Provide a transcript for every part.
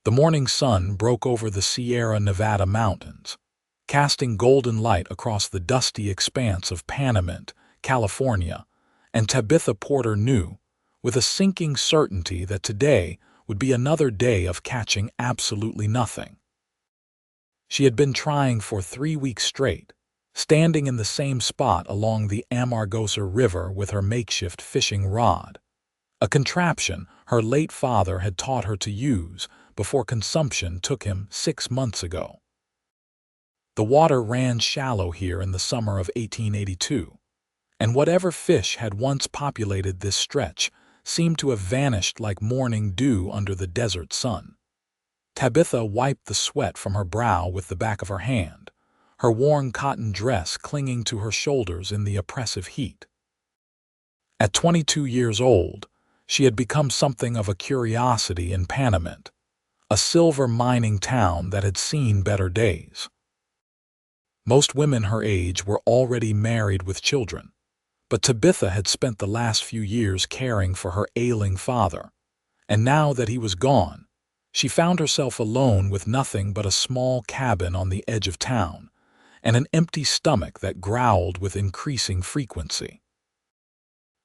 The morning sun broke over the Sierra Nevada mountains, casting golden light across the dusty expanse of Panamint, California, and Tabitha Porter knew, with a sinking certainty, that today would be another day of catching absolutely nothing. She had been trying for 3 weeks straight, standing in the same spot along the Amargosa River with her makeshift fishing rod, a contraption her late father had taught her to use before consumption took him 6 months ago. The water ran shallow here in the summer of 1882, and whatever fish had once populated this stretch seemed to have vanished like morning dew under the desert sun. Tabitha wiped the sweat from her brow with the back of her hand, her worn cotton dress clinging to her shoulders in the oppressive heat. At 22 years old, she had become something of a curiosity in Panamint, a silver mining town that had seen better days. Most women her age were already married with children, but Tabitha had spent the last few years caring for her ailing father, and now that he was gone, she found herself alone with nothing but a small cabin on the edge of town and an empty stomach that growled with increasing frequency.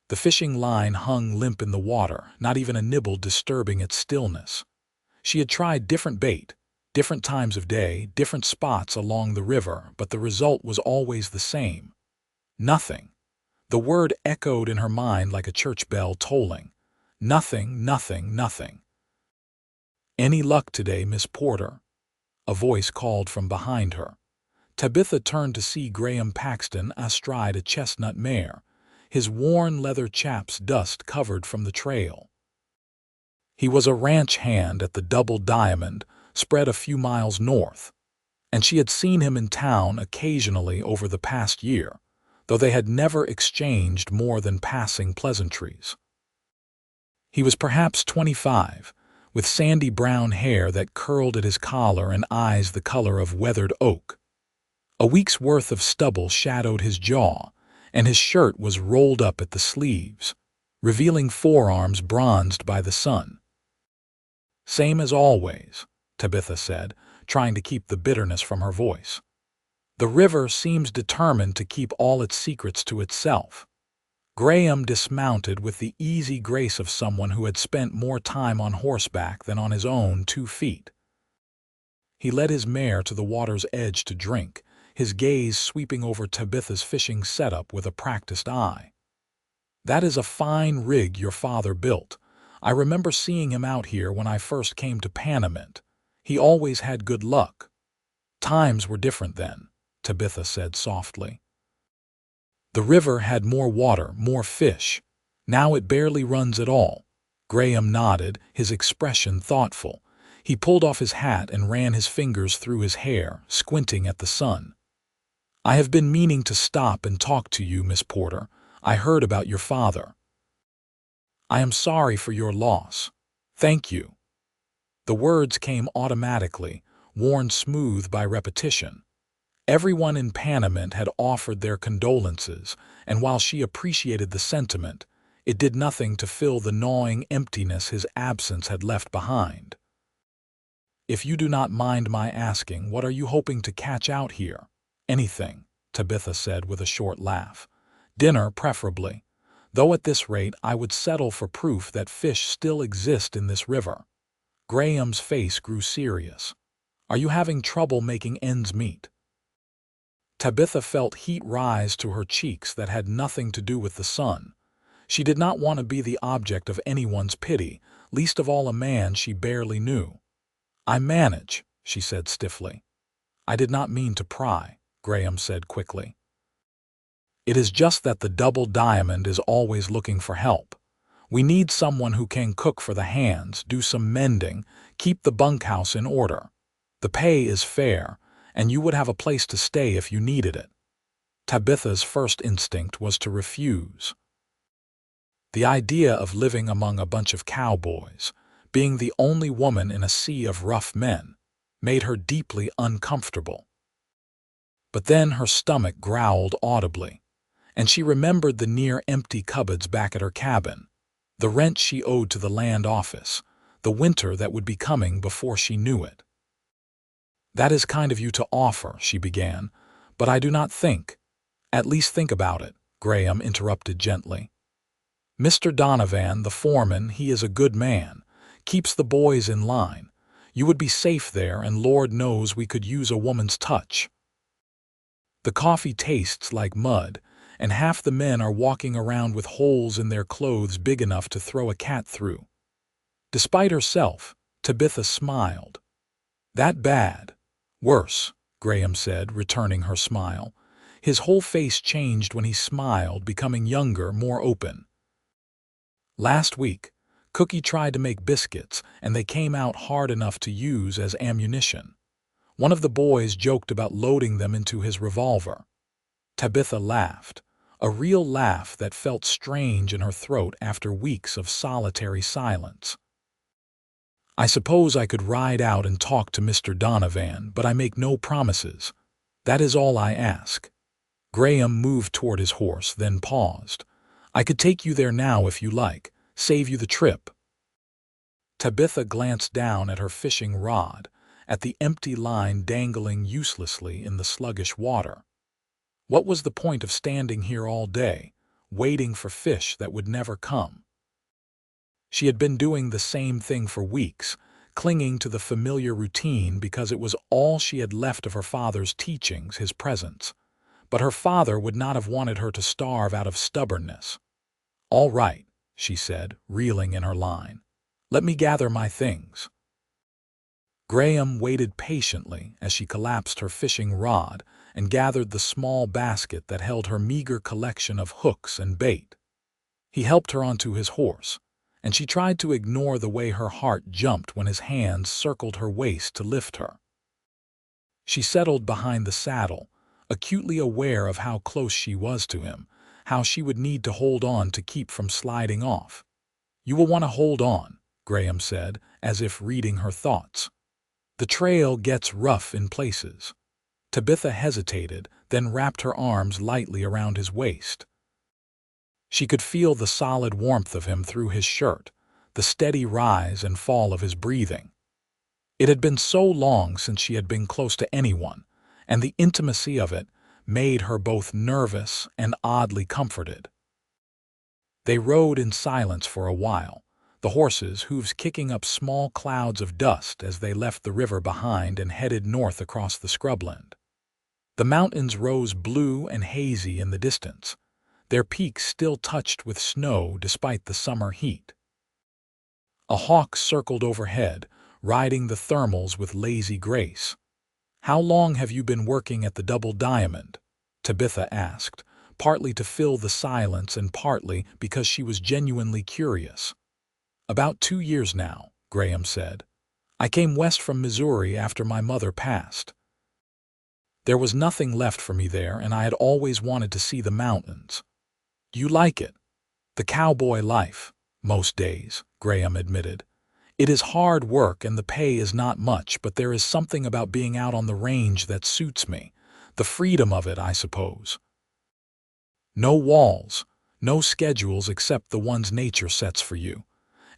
The fishing line hung limp in the water, not even a nibble disturbing its stillness. She had tried different bait, different times of day, different spots along the river, but the result was always the same. Nothing. The word echoed in her mind like a church bell tolling. Nothing, nothing, nothing. "Any luck today, Miss Porter?" a voice called from behind her. Tabitha turned to see Graham Paxton astride a chestnut mare, his worn leather chaps dust-covered from the trail. He was a ranch hand at the Double Diamond, spread a few miles north, and she had seen him in town occasionally over the past year, though they had never exchanged more than passing pleasantries. He was perhaps 25, with sandy brown hair that curled at his collar and eyes the color of weathered oak. A week's worth of stubble shadowed his jaw, and his shirt was rolled up at the sleeves, revealing forearms bronzed by the sun. "Same as always," Tabitha said, trying to keep the bitterness from her voice. "The river seems determined to keep all its secrets to itself." Graham dismounted with the easy grace of someone who had spent more time on horseback than on his own 2 feet. He led his mare to the water's edge to drink, his gaze sweeping over Tabitha's fishing setup with a practiced eye. "That is a fine rig your father built. I remember seeing him out here when I first came to Panamint. He always had good luck." "Times were different then," Tabitha said softly. "The river had more water, more fish. Now it barely runs at all." Graham nodded, his expression thoughtful. He pulled off his hat and ran his fingers through his hair, squinting at the sun. "I have been meaning to stop and talk to you, Miss Porter. I heard about your father. I am sorry for your loss. Thank you." The words came automatically, worn smooth by repetition. Everyone in Panamint had offered their condolences, and while she appreciated the sentiment, it did nothing to fill the gnawing emptiness his absence had left behind. "If you do not mind my asking, what are you hoping to catch out here?" "Anything," Tabitha said with a short laugh. "Dinner, preferably. Though at this rate I would settle for proof that fish still exist in this river." Graham's face grew serious. "Are you having trouble making ends meet?" Tabitha felt heat rise to her cheeks that had nothing to do with the sun. She did not want to be the object of anyone's pity, least of all a man she barely knew. "I manage," she said stiffly. "I did not mean to pry," Graham said quickly. "It is just that the Double Diamond is always looking for help. We need someone who can cook for the hands, do some mending, keep the bunkhouse in order. The pay is fair, and you would have a place to stay if you needed it." Tabitha's first instinct was to refuse. The idea of living among a bunch of cowboys, being the only woman in a sea of rough men, made her deeply uncomfortable. But then her stomach growled audibly, and she remembered the near-empty cupboards back at her cabin, the rent she owed to the land office, the winter that would be coming before she knew it. "That is kind of you to offer," she began, "but I do not think—" "At least think about it," Graham interrupted gently. "Mr. Donovan, the foreman, he is a good man, keeps the boys in line. You would be safe there, and Lord knows we could use a woman's touch. The coffee tastes like mud, and half the men are walking around with holes in their clothes big enough to throw a cat through." Despite herself, Tabitha smiled. "That bad?" "Worse," Graham said, returning her smile. His whole face changed when he smiled, becoming younger, more open. "Last week, Cookie tried to make biscuits, and they came out hard enough to use as ammunition. One of the boys joked about loading them into his revolver." Tabitha laughed, a real laugh that felt strange in her throat after weeks of solitary silence. "I suppose I could ride out and talk to Mr. Donovan, but I make no promises. That is all I ask." Graham moved toward his horse, then paused. "I could take you there now if you like, save you the trip." Tabitha glanced down at her fishing rod, at the empty line dangling uselessly in the sluggish water. What was the point of standing here all day, waiting for fish that would never come? She had been doing the same thing for weeks, clinging to the familiar routine because it was all she had left of her father's teachings, his presence. But her father would not have wanted her to starve out of stubbornness. "All right," she said, reeling in her line. "Let me gather my things." Graham waited patiently as she collapsed her fishing rod and gathered the small basket that held her meager collection of hooks and bait. He helped her onto his horse, and she tried to ignore the way her heart jumped when his hands circled her waist to lift her. She settled behind the saddle, acutely aware of how close she was to him, how she would need to hold on to keep from sliding off. "You will want to hold on," Graham said, as if reading her thoughts. "The trail gets rough in places." Tabitha hesitated, then wrapped her arms lightly around his waist. She could feel the solid warmth of him through his shirt, the steady rise and fall of his breathing. It had been so long since she had been close to anyone, and the intimacy of it made her both nervous and oddly comforted. They rode in silence for a while, the horses' hooves kicking up small clouds of dust as they left the river behind and headed north across the scrubland. The mountains rose blue and hazy in the distance, their peaks still touched with snow despite the summer heat. A hawk circled overhead, riding the thermals with lazy grace. "How long have you been working at the Double Diamond?" Tabitha asked, partly to fill the silence and partly because she was genuinely curious. "About 2 years now," Graham said. "I came west from Missouri after my mother passed. There was nothing left for me there, and I had always wanted to see the mountains." "Do you like it?" "The cowboy life, most days," Graham admitted. "It is hard work and the pay is not much, but there is something about being out on the range that suits me. The freedom of it, I suppose. No walls, no schedules except the ones nature sets for you.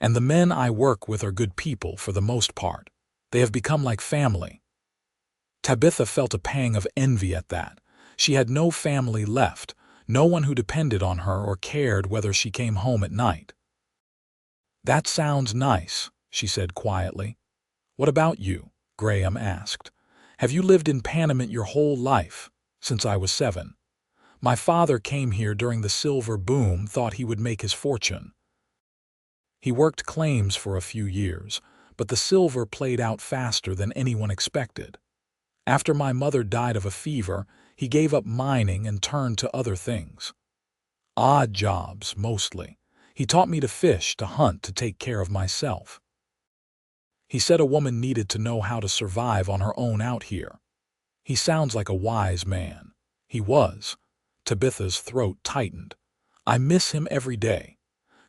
And the men I work with are good people for the most part. They have become like family." Tabitha felt a pang of envy at that. She had no family left, no one who depended on her or cared whether she came home at night. "That sounds nice," she said quietly. "What about you?" Graham asked. "Have you lived in Panamint your whole life?" "Since I was 7. My father came here during the silver boom, thought he would make his fortune. He worked claims for a few years, but the silver played out faster than anyone expected. After my mother died of a fever, he gave up mining and turned to other things. Odd jobs, mostly. He taught me to fish, to hunt, to take care of myself. He said a woman needed to know how to survive on her own out here. He sounds like a wise man." "He was." Tabitha's throat tightened. "I miss him every day."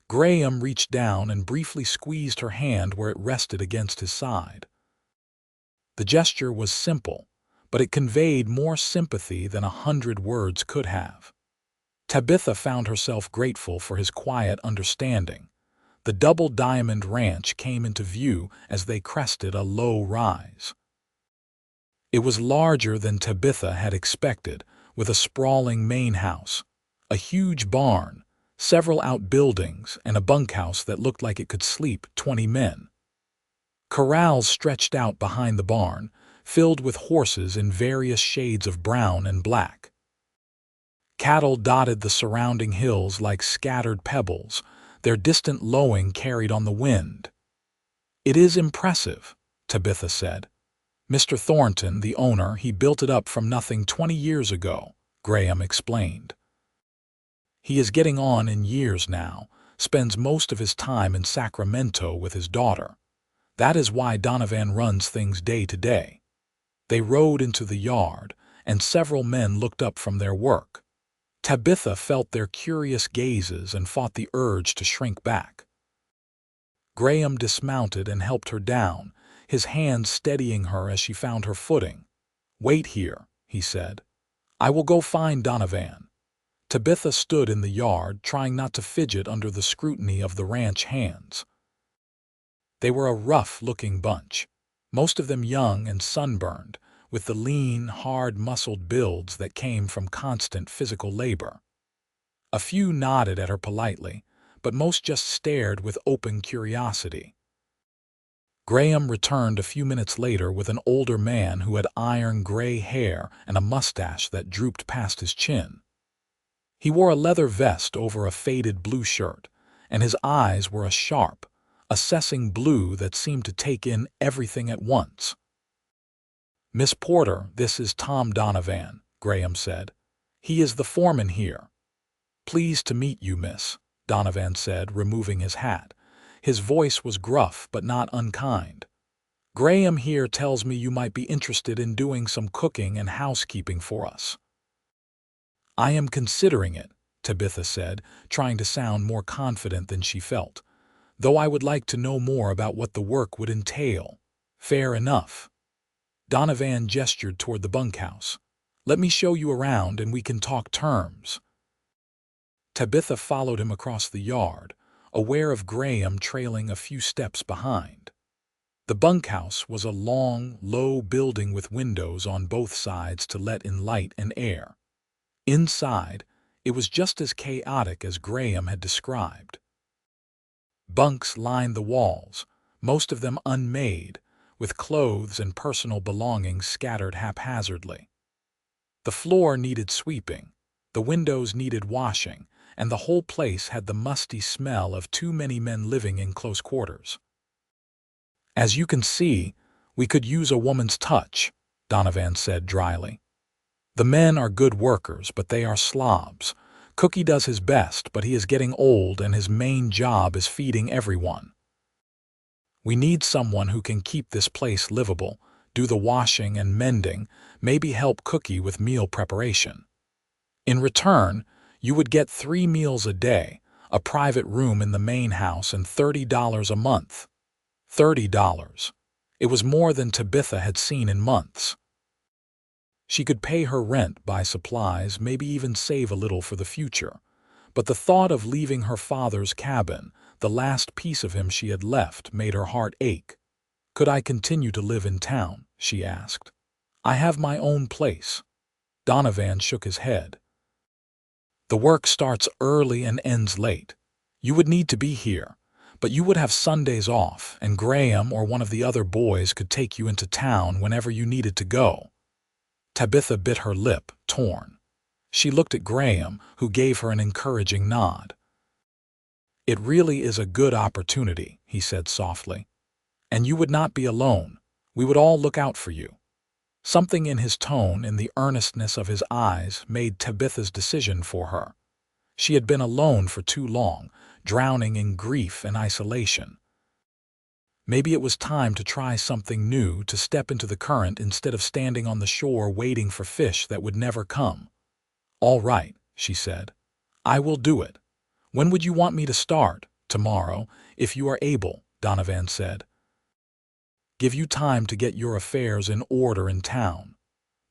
Graham reached down and briefly squeezed her hand where it rested against his side. The gesture was simple, but it conveyed more sympathy than 100 words could have. Tabitha found herself grateful for his quiet understanding. The Double Diamond Ranch came into view as they crested a low rise. It was larger than Tabitha had expected, with a sprawling main house, a huge barn, several outbuildings, and a bunkhouse that looked like it could sleep 20 men. Corrals stretched out behind the barn, filled with horses in various shades of brown and black. Cattle dotted the surrounding hills like scattered pebbles, their distant lowing carried on the wind. "It is impressive," Tabitha said. "Mr. Thornton, the owner, he built it up from nothing 20 years ago," Graham explained. "He is getting on in years now, spends most of his time in Sacramento with his daughter. That is why Donovan runs things day to day." They rode into the yard, and several men looked up from their work. Tabitha felt their curious gazes and fought the urge to shrink back. Graham dismounted and helped her down, his hands steadying her as she found her footing. "Wait here," he said. "I will go find Donovan." Tabitha stood in the yard, trying not to fidget under the scrutiny of the ranch hands. They were a rough-looking bunch, most of them young and sunburned, with the lean, hard-muscled builds that came from constant physical labor. A few nodded at her politely, but most just stared with open curiosity. Graham returned a few minutes later with an older man who had iron gray hair and a mustache that drooped past his chin. He wore a leather vest over a faded blue shirt, and his eyes were a sharp, assessing blue that seemed to take in everything at once. "Miss Porter, this is Tom Donovan," Graham said. "He is the foreman here." "Pleased to meet you, miss," Donovan said, removing his hat. His voice was gruff but not unkind. "Graham here tells me you might be interested in doing some cooking and housekeeping for us." "I am considering it," Tabitha said, trying to sound more confident than she felt, "though I would like to know more about what the work would entail." "Fair enough." Donovan gestured toward the bunkhouse. "Let me show you around and we can talk terms." Tabitha followed him across the yard, aware of Graham trailing a few steps behind. The bunkhouse was a long, low building with windows on both sides to let in light and air. Inside, it was just as chaotic as Graham had described. Bunks lined the walls, most of them unmade, with clothes and personal belongings scattered haphazardly. The floor needed sweeping, the windows needed washing, and the whole place had the musty smell of too many men living in close quarters. "As you can see, we could use a woman's touch," Donovan said dryly. "The men are good workers, but they are slobs. Cookie does his best, but he is getting old and his main job is feeding everyone. We need someone who can keep this place livable, do the washing and mending, maybe help Cookie with meal preparation. In return, you would get 3 meals a day, a private room in the main house, and $30 a month." $30. It was more than Tabitha had seen in months. She could pay her rent, buy supplies, maybe even save a little for the future. But the thought of leaving her father's cabin, the last piece of him she had left, made her heart ache. "Could I continue to live in town?" she asked. "I have my own place." Donovan shook his head. "The work starts early and ends late. You would need to be here, but you would have Sundays off, and Graham or one of the other boys could take you into town whenever you needed to go." Tabitha bit her lip, torn. She looked at Graham, who gave her an encouraging nod. "It really is a good opportunity," he said softly. "And you would not be alone. We would all look out for you." Something in his tone, in the earnestness of his eyes, made Tabitha's decision for her. She had been alone for too long, drowning in grief and isolation. Maybe it was time to try something new, to step into the current instead of standing on the shore waiting for fish that would never come. "All right," she said. "I will do it. When would you want me to start?" "Tomorrow, if you are able," Donovan said. "Give you time to get your affairs in order in town."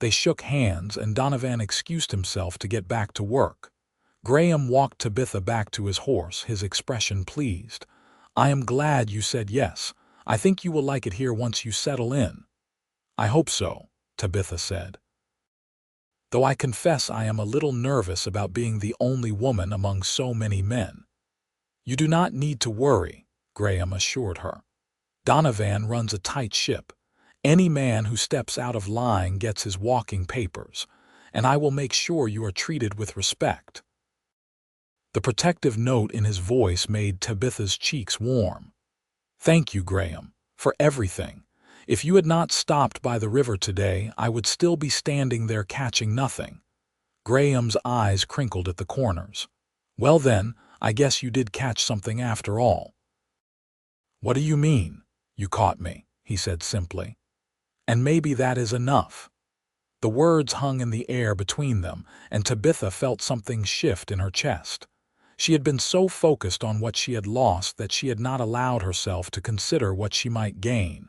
They shook hands, and Donovan excused himself to get back to work. Graham walked Tabitha back to his horse, his expression pleased. I am glad you said yes. I think you will like it here once you settle in. I hope so, Tabitha said. Though I confess I am a little nervous about being the only woman among so many men. You do not need to worry, Graham assured her. Donovan runs a tight ship. Any man who steps out of line gets his walking papers, and I will make sure you are treated with respect. The protective note in his voice made Tabitha's cheeks warm. Thank you, Graham, for everything. If you had not stopped by the river today, I would still be standing there catching nothing. Graham's eyes crinkled at the corners. Well then, I guess you did catch something after all. What do you mean? You caught me, he said simply. And maybe that is enough. The words hung in the air between them, and Tabitha felt something shift in her chest. She had been so focused on what she had lost that she had not allowed herself to consider what she might gain.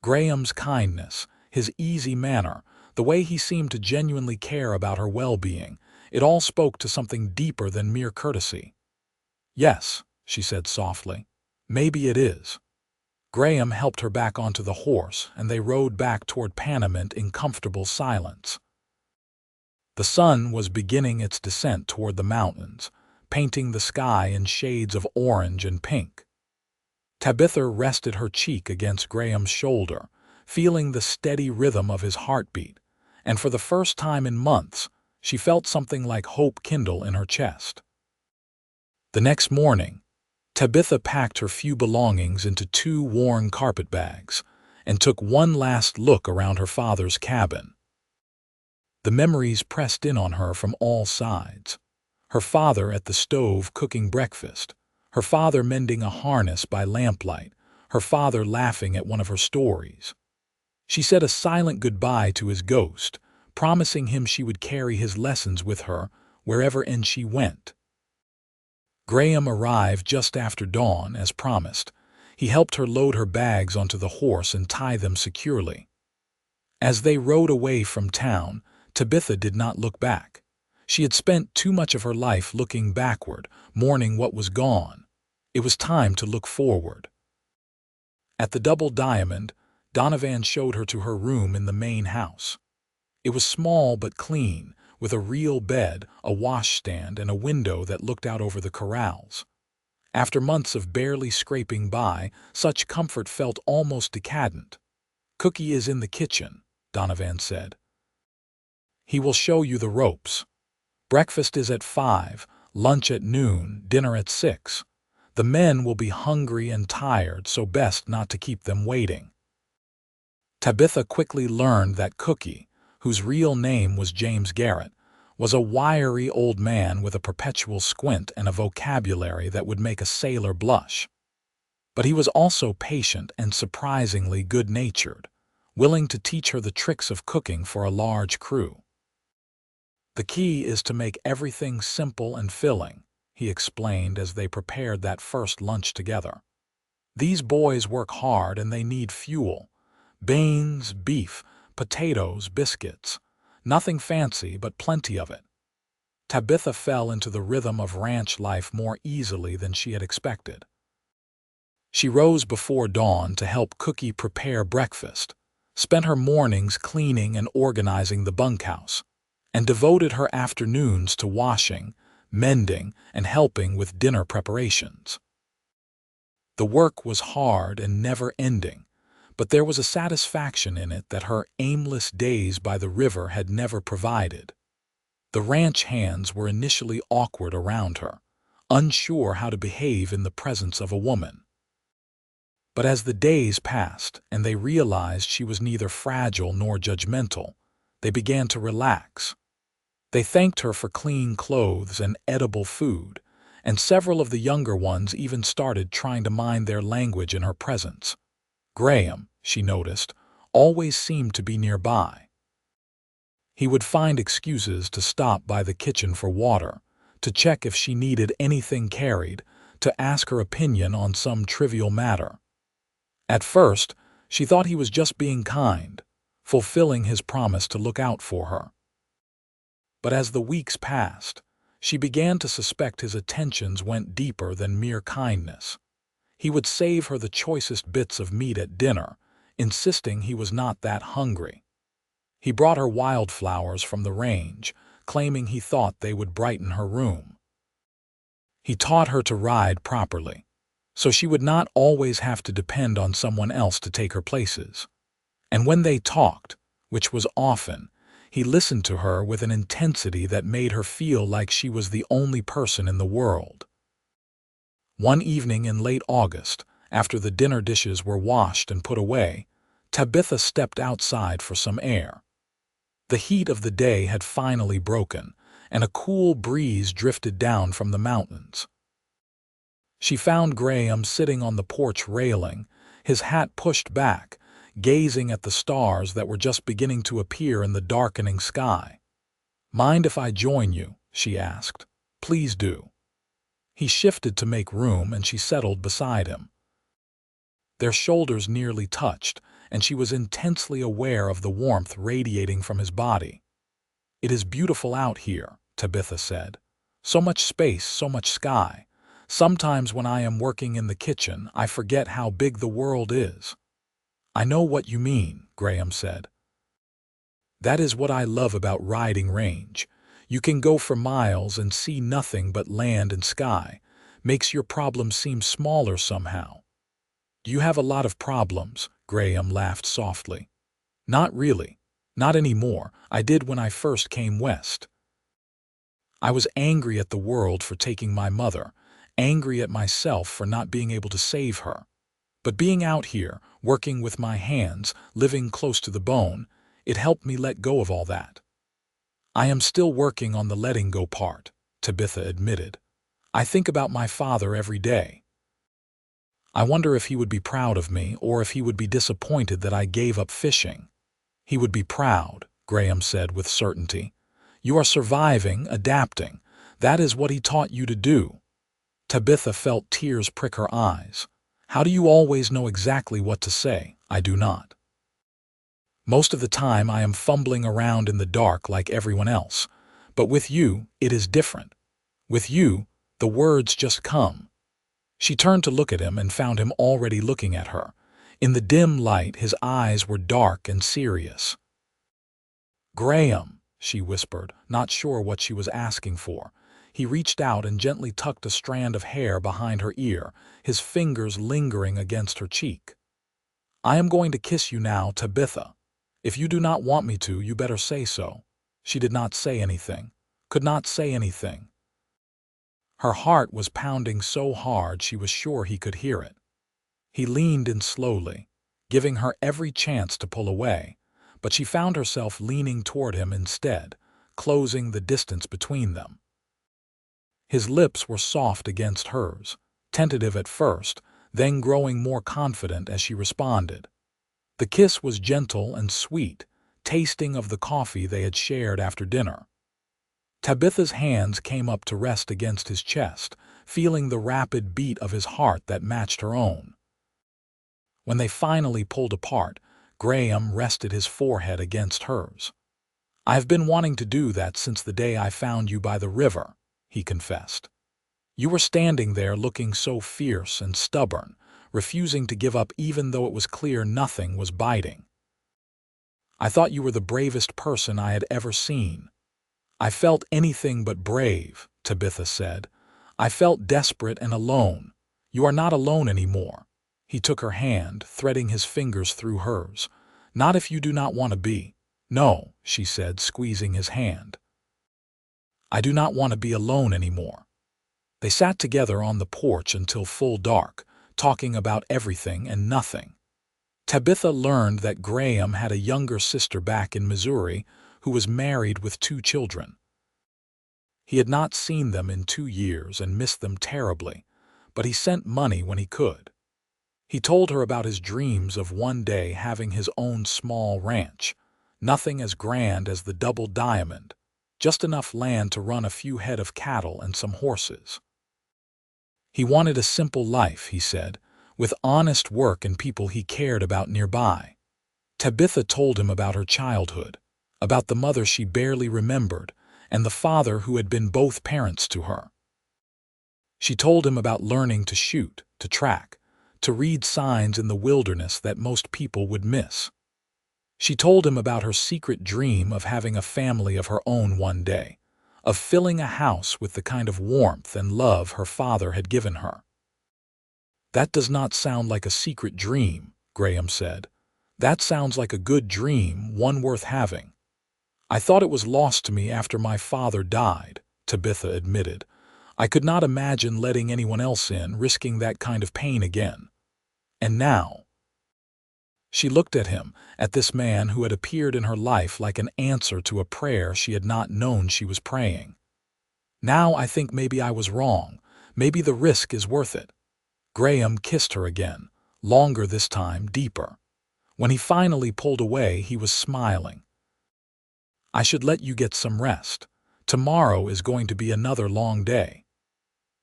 Graham's kindness, his easy manner, the way he seemed to genuinely care about her well-being, it all spoke to something deeper than mere courtesy. Yes, she said softly. Maybe it is. Graham helped her back onto the horse, and they rode back toward Panamint in comfortable silence. The sun was beginning its descent toward the mountains, painting the sky in shades of orange and pink. Tabitha rested her cheek against Graham's shoulder, feeling the steady rhythm of his heartbeat, and for the first time in months, she felt something like hope kindle in her chest. The next morning, Tabitha packed her few belongings into 2 worn carpet bags and took one last look around her father's cabin. The memories pressed in on her from all sides. Her father at the stove cooking breakfast, her father mending a harness by lamplight, her father laughing at one of her stories. She said a silent goodbye to his ghost, promising him she would carry his lessons with her wherever she went. Graham arrived just after dawn, as promised. He helped her load her bags onto the horse and tie them securely. As they rode away from town, Tabitha did not look back. She had spent too much of her life looking backward, mourning what was gone. It was time to look forward. At the Double Diamond, Donovan showed her to her room in the main house. It was small but clean, with a real bed, a washstand, and a window that looked out over the corrals. After months of barely scraping by, such comfort felt almost decadent. "Cookie is in the kitchen," Donovan said. "He will show you the ropes. Breakfast is at 5, lunch at noon, dinner at 6. The men will be hungry and tired, so best not to keep them waiting." Tabitha quickly learned that Cookie, whose real name was James Garrett, was a wiry old man with a perpetual squint and a vocabulary that would make a sailor blush. But he was also patient and surprisingly good-natured, willing to teach her the tricks of cooking for a large crew. "The key is to make everything simple and filling," he explained as they prepared that first lunch together. "These boys work hard and they need fuel. Beans, beef, potatoes, biscuits. Nothing fancy, but plenty of it." Tabitha fell into the rhythm of ranch life more easily than she had expected. She rose before dawn to help Cookie prepare breakfast, spent her mornings cleaning and organizing the bunkhouse, and devoted her afternoons to washing, mending, and helping with dinner preparations. The work was hard and never-ending, but there was a satisfaction in it that her aimless days by the river had never provided. The ranch hands were initially awkward around her, unsure how to behave in the presence of a woman. But as the days passed and they realized she was neither fragile nor judgmental, they began to relax. They thanked her for clean clothes and edible food, and several of the younger ones even started trying to mind their language in her presence. Graham, she noticed, always seemed to be nearby. He would find excuses to stop by the kitchen for water, to check if she needed anything carried, to ask her opinion on some trivial matter. At first, she thought he was just being kind, fulfilling his promise to look out for her. But as the weeks passed, she began to suspect his attentions went deeper than mere kindness. He would save her the choicest bits of meat at dinner, insisting he was not that hungry. He brought her wildflowers from the range, claiming he thought they would brighten her room. He taught her to ride properly, so she would not always have to depend on someone else to take her places. And when they talked, which was often, he listened to her with an intensity that made her feel like she was the only person in the world. One evening in late August, after the dinner dishes were washed and put away, Tabitha stepped outside for some air. The heat of the day had finally broken, and a cool breeze drifted down from the mountains. She found Graham sitting on the porch railing, his hat pushed back, gazing at the stars that were just beginning to appear in the darkening sky. "Mind if I join you?" she asked. "Please do." He shifted to make room, and she settled beside him. Their shoulders nearly touched, and she was intensely aware of the warmth radiating from his body. "It is beautiful out here," Tabitha said. "So much space, so much sky. Sometimes when I am working in the kitchen, I forget how big the world is." "I know what you mean," Graham said. "That is what I love about riding range. You can go for miles and see nothing but land and sky. Makes your problems seem smaller somehow." "Do you have a lot of problems?" Graham laughed softly. "Not really. Not anymore. I did when I first came west. I was angry at the world for taking my mother, angry at myself for not being able to save her. But being out here, working with my hands, living close to the bone, it helped me let go of all that." "I am still working on the letting go part," Tabitha admitted. "I think about my father every day. I wonder if he would be proud of me or if he would be disappointed that I gave up fishing." "He would be proud," Graham said with certainty. "You are surviving, adapting. That is what he taught you to do." Tabitha felt tears prick her eyes. "How do you always know exactly what to say?" "I do not. Most of the time I am fumbling around in the dark like everyone else. But with you, it is different. With you, the words just come." She turned to look at him and found him already looking at her. In the dim light, his eyes were dark and serious. "Graham," she whispered, not sure what she was asking for. He reached out and gently tucked a strand of hair behind her ear, his fingers lingering against her cheek. "I am going to kiss you now, Tabitha. If you do not want me to, you better say so." She did not say anything, could not say anything. Her heart was pounding so hard she was sure he could hear it. He leaned in slowly, giving her every chance to pull away, but she found herself leaning toward him instead, closing the distance between them. His lips were soft against hers, tentative at first, then growing more confident as she responded. The kiss was gentle and sweet, tasting of the coffee they had shared after dinner. Tabitha's hands came up to rest against his chest, feeling the rapid beat of his heart that matched her own. When they finally pulled apart, Graham rested his forehead against hers. "I have been wanting to do that since the day I found you by the river," he confessed. "You were standing there looking so fierce and stubborn, refusing to give up even though it was clear nothing was biting. I thought you were the bravest person I had ever seen." "I felt anything but brave," Tabitha said. "I felt desperate and alone. You are not alone anymore." He took her hand, threading his fingers through hers. "Not if you do not want to be." "No," she said, squeezing his hand. "I do not want to be alone anymore." They sat together on the porch until full dark, talking about everything and nothing. Tabitha learned that Graham had a younger sister back in Missouri who was married with 2 children. He had not seen them in 2 years and missed them terribly, but he sent money when he could. He told her about his dreams of one day having his own small ranch, nothing as grand as the Double Diamond, just enough land to run a few head of cattle and some horses. He wanted a simple life, he said, with honest work and people he cared about nearby. Tabitha told him about her childhood, about the mother she barely remembered, and the father who had been both parents to her. She told him about learning to shoot, to track, to read signs in the wilderness that most people would miss. She told him about her secret dream of having a family of her own one day, of filling a house with the kind of warmth and love her father had given her. "That does not sound like a secret dream," Graham said. "That sounds like a good dream, one worth having." "I thought it was lost to me after my father died," Tabitha admitted. "I could not imagine letting anyone else in, risking that kind of pain again. And now—" She looked at him, at this man who had appeared in her life like an answer to a prayer she had not known she was praying. "Now I think maybe I was wrong. Maybe the risk is worth it." Graham kissed her again, longer this time, deeper. When he finally pulled away, he was smiling. "I should let you get some rest. Tomorrow is going to be another long day."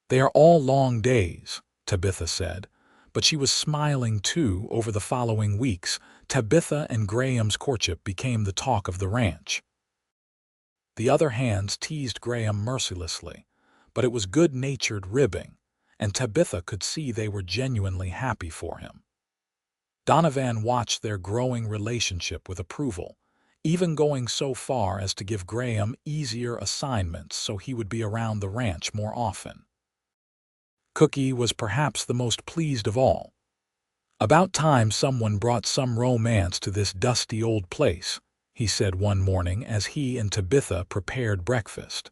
"They are all long days," Tabitha said, but she was smiling too. Over the following weeks, Tabitha and Graham's courtship became the talk of the ranch. The other hands teased Graham mercilessly, but it was good-natured ribbing, and Tabitha could see they were genuinely happy for him. Donovan watched their growing relationship with approval, even going so far as to give Graham easier assignments so he would be around the ranch more often. Cookie was perhaps the most pleased of all. "About time someone brought some romance to this dusty old place," he said one morning as he and Tabitha prepared breakfast.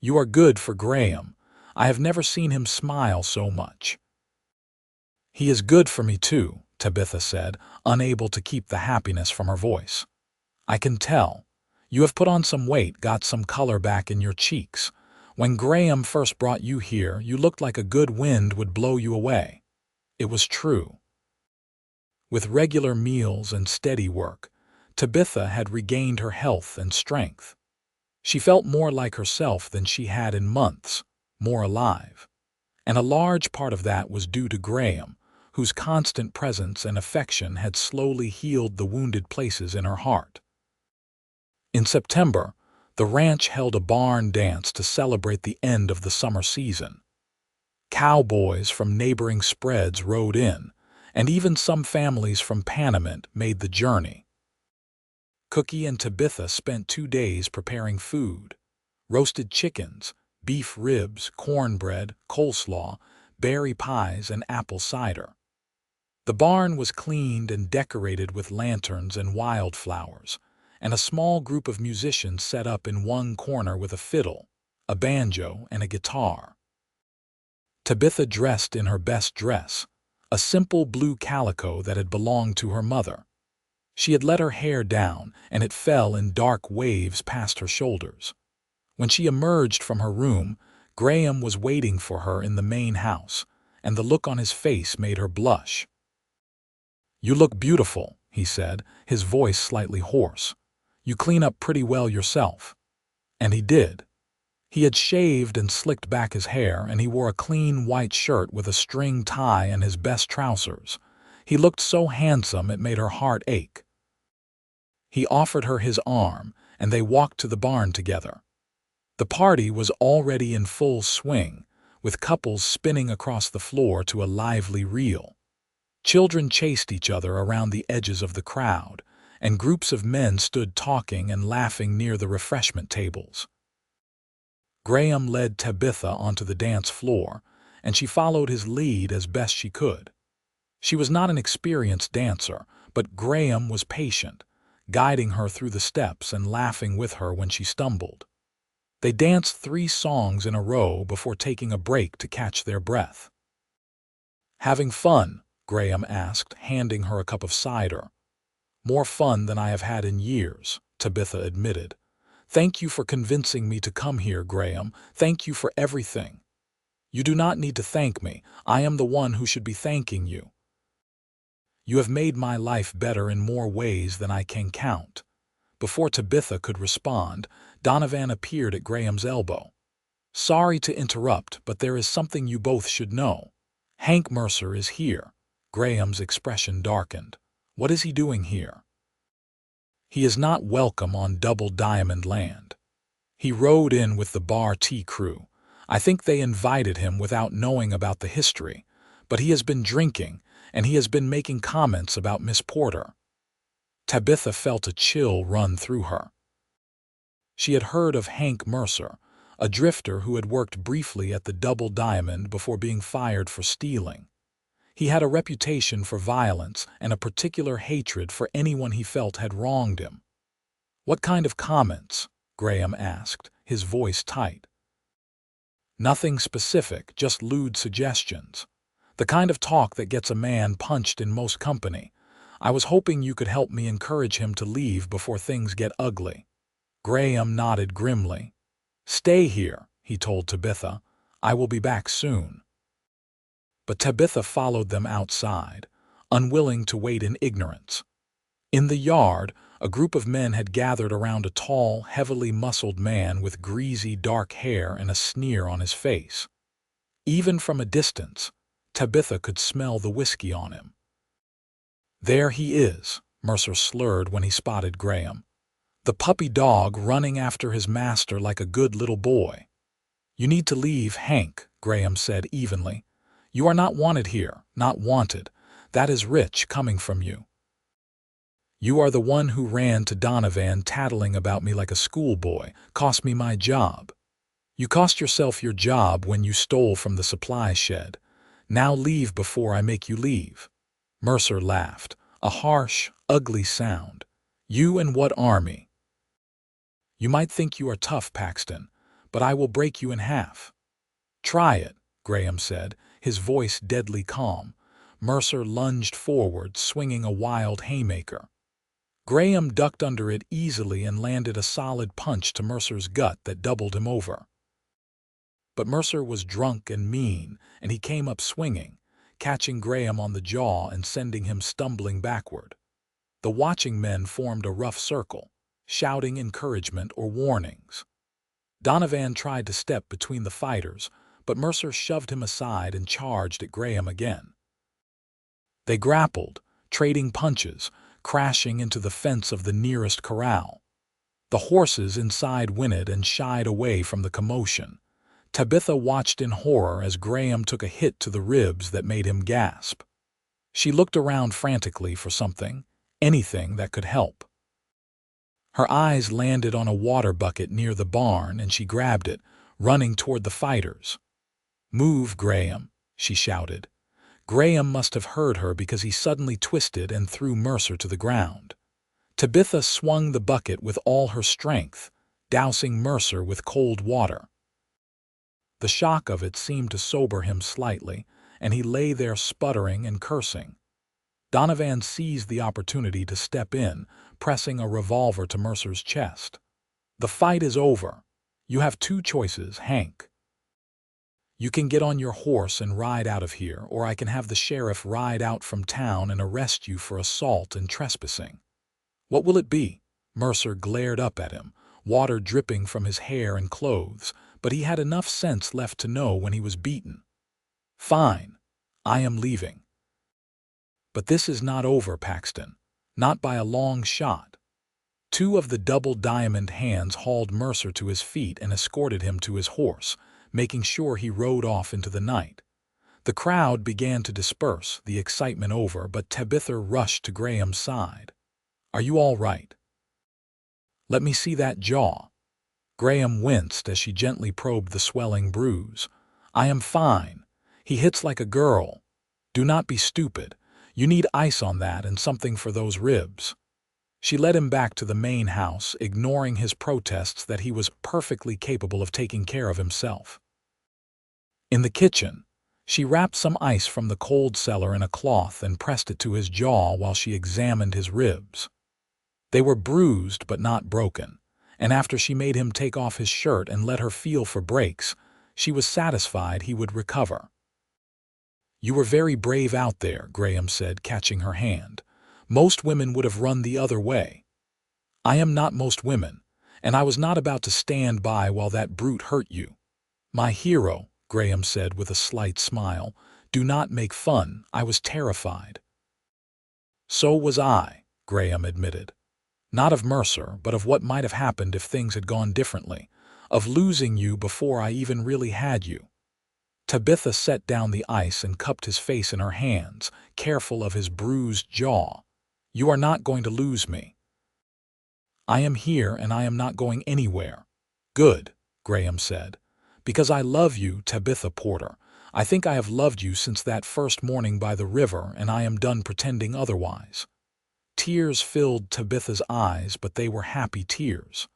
"You are good for Graham. I have never seen him smile so much." "He is good for me too," Tabitha said, unable to keep the happiness from her voice. "I can tell. You have put on some weight, got some color back in your cheeks. When Graham first brought you here, you looked like a good wind would blow you away." It was true. With regular meals and steady work, Tabitha had regained her health and strength. She felt more like herself than she had in months, more alive. And a large part of that was due to Graham, whose constant presence and affection had slowly healed the wounded places in her heart. In September, the ranch held a barn dance to celebrate the end of the summer season. Cowboys from neighboring spreads rode in, and even some families from Panamint made the journey. Cookie and Tabitha spent 2 days preparing food: roasted chickens, beef ribs, cornbread, coleslaw, berry pies, and apple cider. The barn was cleaned and decorated with lanterns and wildflowers, and a small group of musicians set up in one corner with a fiddle, a banjo, and a guitar. Tabitha dressed in her best dress, a simple blue calico that had belonged to her mother. She had let her hair down, and it fell in dark waves past her shoulders. When she emerged from her room, Graham was waiting for her in the main house, and the look on his face made her blush. "You look beautiful," he said, his voice slightly hoarse. "You clean up pretty well yourself." And he did. He had shaved and slicked back his hair, and he wore a clean white shirt with a string tie and his best trousers. He looked so handsome it made her heart ache. He offered her his arm, and they walked to the barn together. The party was already in full swing, with couples spinning across the floor to a lively reel. Children chased each other around the edges of the crowd, and groups of men stood talking and laughing near the refreshment tables. Graham led Tabitha onto the dance floor, and she followed his lead as best she could. She was not an experienced dancer, but Graham was patient, guiding her through the steps and laughing with her when she stumbled. They danced 3 songs in a row before taking a break to catch their breath. "Having fun?" Graham asked, handing her a cup of cider. "More fun than I have had in years," Tabitha admitted. "Thank you for convincing me to come here, Graham. Thank you for everything." "You do not need to thank me. I am the one who should be thanking you. You have made my life better in more ways than I can count." Before Tabitha could respond, Donovan appeared at Graham's elbow. "Sorry to interrupt, but there is something you both should know. Hank Mercer is here." Graham's expression darkened. "What is he doing here?" "He is not welcome on Double Diamond land. He rode in with the Bar T crew. I think they invited him without knowing about the history, but he has been drinking, and he has been making comments about Miss Porter." Tabitha felt a chill run through her. She had heard of Hank Mercer, a drifter who had worked briefly at the Double Diamond before being fired for stealing. He had a reputation for violence and a particular hatred for anyone he felt had wronged him. "What kind of comments?" Graham asked, his voice tight. "Nothing specific, just lewd suggestions. The kind of talk that gets a man punched in most company. I was hoping you could help me encourage him to leave before things get ugly." Graham nodded grimly. "Stay here," he told Tabitha. "I will be back soon." But Tabitha followed them outside, unwilling to wait in ignorance. In the yard, a group of men had gathered around a tall, heavily muscled man with greasy dark hair and a sneer on his face. Even from a distance, Tabitha could smell the whiskey on him. "There he is," Mercer slurred when he spotted Graham. "The puppy dog running after his master like a good little boy." "You need to leave, Hank," Graham said evenly. "You are not wanted here, not wanted. That is rich coming from you. You are the one who ran to Donovan tattling about me like a schoolboy, cost me my job. You cost yourself your job when you stole from the supply shed. Now leave before I make you leave." Mercer laughed, a harsh, ugly sound. "You and what army? You might think you are tough, Paxton, but I will break you in half." "Try it," Graham said, his voice deadly calm. Mercer lunged forward, swinging a wild haymaker. Graham ducked under it easily and landed a solid punch to Mercer's gut that doubled him over. But Mercer was drunk and mean, and he came up swinging, catching Graham on the jaw and sending him stumbling backward. The watching men formed a rough circle, shouting encouragement or warnings. Donovan tried to step between the fighters, but Mercer shoved him aside and charged at Graham again. They grappled, trading punches, crashing into the fence of the nearest corral. The horses inside whinnied and shied away from the commotion. Tabitha watched in horror as Graham took a hit to the ribs that made him gasp. She looked around frantically for something, anything that could help. Her eyes landed on a water bucket near the barn and she grabbed it, running toward the fighters. "Move, Graham," she shouted. Graham must have heard her because he suddenly twisted and threw Mercer to the ground. Tabitha swung the bucket with all her strength, dousing Mercer with cold water. The shock of it seemed to sober him slightly, and he lay there sputtering and cursing. Donovan seized the opportunity to step in, pressing a revolver to Mercer's chest. "The fight is over. You have two choices, Hank. You can get on your horse and ride out of here, or I can have the sheriff ride out from town and arrest you for assault and trespassing. What will it be?" Mercer glared up at him, water dripping from his hair and clothes, but he had enough sense left to know when he was beaten. "Fine. I am leaving." "But this is not over, Paxton. Not by a long shot." Two of the Double Diamond hands hauled Mercer to his feet and escorted him to his horse, making sure he rode off into the night. The crowd began to disperse, the excitement over, but Tabitha rushed to Graham's side. "Are you all right? Let me see that jaw." Graham winced as she gently probed the swelling bruise. "I am fine. He hits like a girl. Do not be stupid. You need ice on that and something for those ribs." She led him back to the main house, ignoring his protests that he was perfectly capable of taking care of himself. In the kitchen, she wrapped some ice from the cold cellar in a cloth and pressed it to his jaw while she examined his ribs. They were bruised but not broken, and after she made him take off his shirt and let her feel for breaks, she was satisfied he would recover. "You were very brave out there," Graham said, catching her hand. "Most women would have run the other way." "I am not most women, and I was not about to stand by while that brute hurt you." "My hero," Graham said with a slight smile. "Do not make fun. I was terrified." "So was I," Graham admitted. "Not of Mercer, but of what might have happened if things had gone differently, of losing you before I even really had you." Tabitha set down the ice and cupped his face in her hands, careful of his bruised jaw. "You are not going to lose me. I am here and I am not going anywhere." "Good," Graham said. "Because I love you, Tabitha Porter. I think I have loved you since that first morning by the river, and I am done pretending otherwise." Tears filled Tabitha's eyes, but they were happy tears.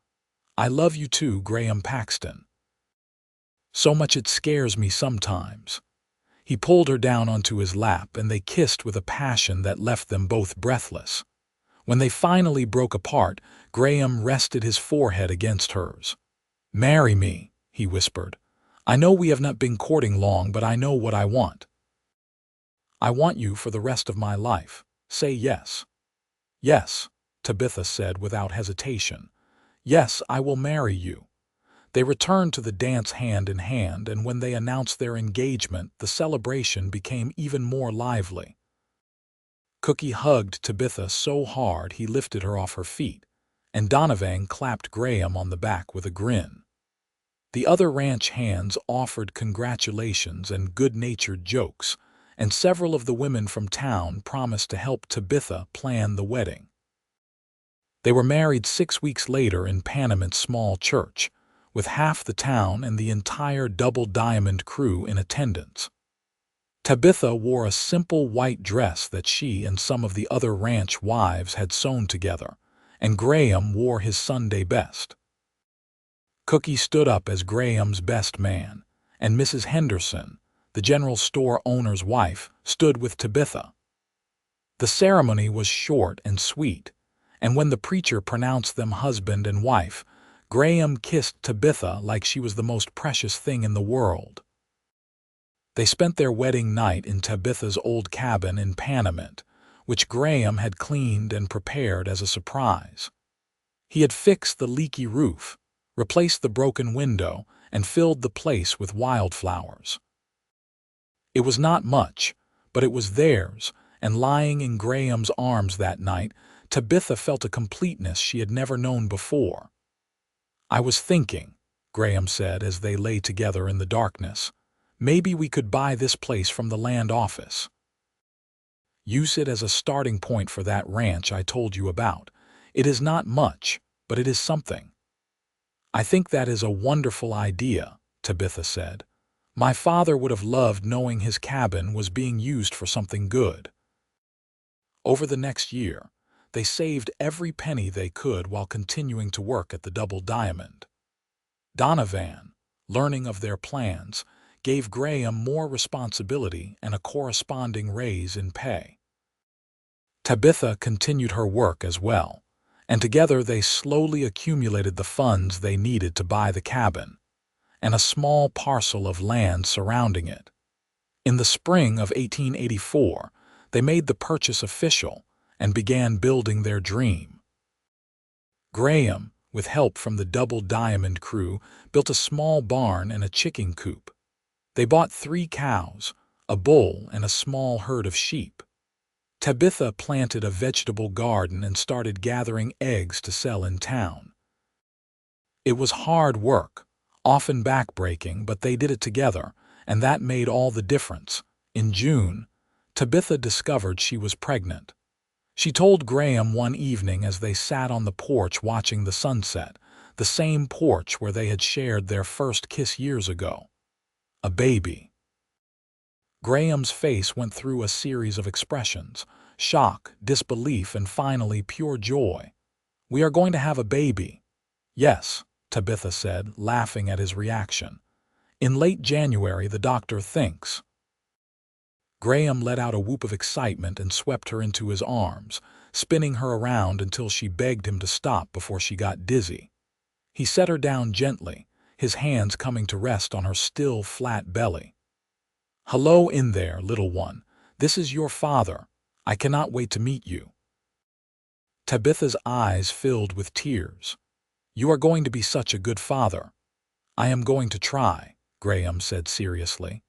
"I love you too, Graham Paxton. So much it scares me sometimes." He pulled her down onto his lap, and they kissed with a passion that left them both breathless. When they finally broke apart, Graham rested his forehead against hers. "Marry me," he whispered. "I know we have not been courting long, but I know what I want. I want you for the rest of my life. Say yes." "Yes," Tabitha said without hesitation. "Yes, I will marry you." They returned to the dance hand in hand, and when they announced their engagement, the celebration became even more lively. Cookie hugged Tabitha so hard he lifted her off her feet, and Donovan clapped Graham on the back with a grin. The other ranch hands offered congratulations and good-natured jokes, and several of the women from town promised to help Tabitha plan the wedding. They were married 6 weeks later in Panamont's small church, with half the town and the entire Double Diamond crew in attendance. Tabitha wore a simple white dress that she and some of the other ranch wives had sewn together, and Graham wore his Sunday best. Cookie stood up as Graham's best man, and Mrs. Henderson, the general store owner's wife, stood with Tabitha. The ceremony was short and sweet, and when the preacher pronounced them husband and wife, Graham kissed Tabitha like she was the most precious thing in the world. They spent their wedding night in Tabitha's old cabin in Panamint, which Graham had cleaned and prepared as a surprise. He had fixed the leaky roof, replaced the broken window, and filled the place with wildflowers. It was not much, but it was theirs, and lying in Graham's arms that night, Tabitha felt a completeness she had never known before. "I was thinking," Graham said as they lay together in the darkness, "maybe we could buy this place from the land office. Use it as a starting point for that ranch I told you about. It is not much, but it is something." "I think that is a wonderful idea," Tabitha said. "My father would have loved knowing his cabin was being used for something good." Over the next year, they saved every penny they could while continuing to work at the Double Diamond. Donovan, learning of their plans, gave Graham more responsibility and a corresponding raise in pay. Tabitha continued her work as well, and together they slowly accumulated the funds they needed to buy the cabin and a small parcel of land surrounding it. In the spring of 1884, they made the purchase official and began building their dream. Graham, with help from the Double Diamond crew, built a small barn and a chicken coop. They bought 3 cows, a bull, and a small herd of sheep. Tabitha planted a vegetable garden and started gathering eggs to sell in town. It was hard work, often backbreaking, but they did it together, and that made all the difference. In June, Tabitha discovered she was pregnant. She told Graham one evening as they sat on the porch watching the sunset, the same porch where they had shared their first kiss years ago. A baby. Graham's face went through a series of expressions: shock, disbelief, and finally pure joy. "We are going to have a baby." "Yes," Tabitha said, laughing at his reaction. "In late January, the doctor thinks." Graham let out a whoop of excitement and swept her into his arms, spinning her around until she begged him to stop before she got dizzy. He set her down gently, his hands coming to rest on her still flat belly. "Hello in there, little one. This is your father. I cannot wait to meet you." Tabitha's eyes filled with tears. "You are going to be such a good father." "I am going to try," Graham said seriously.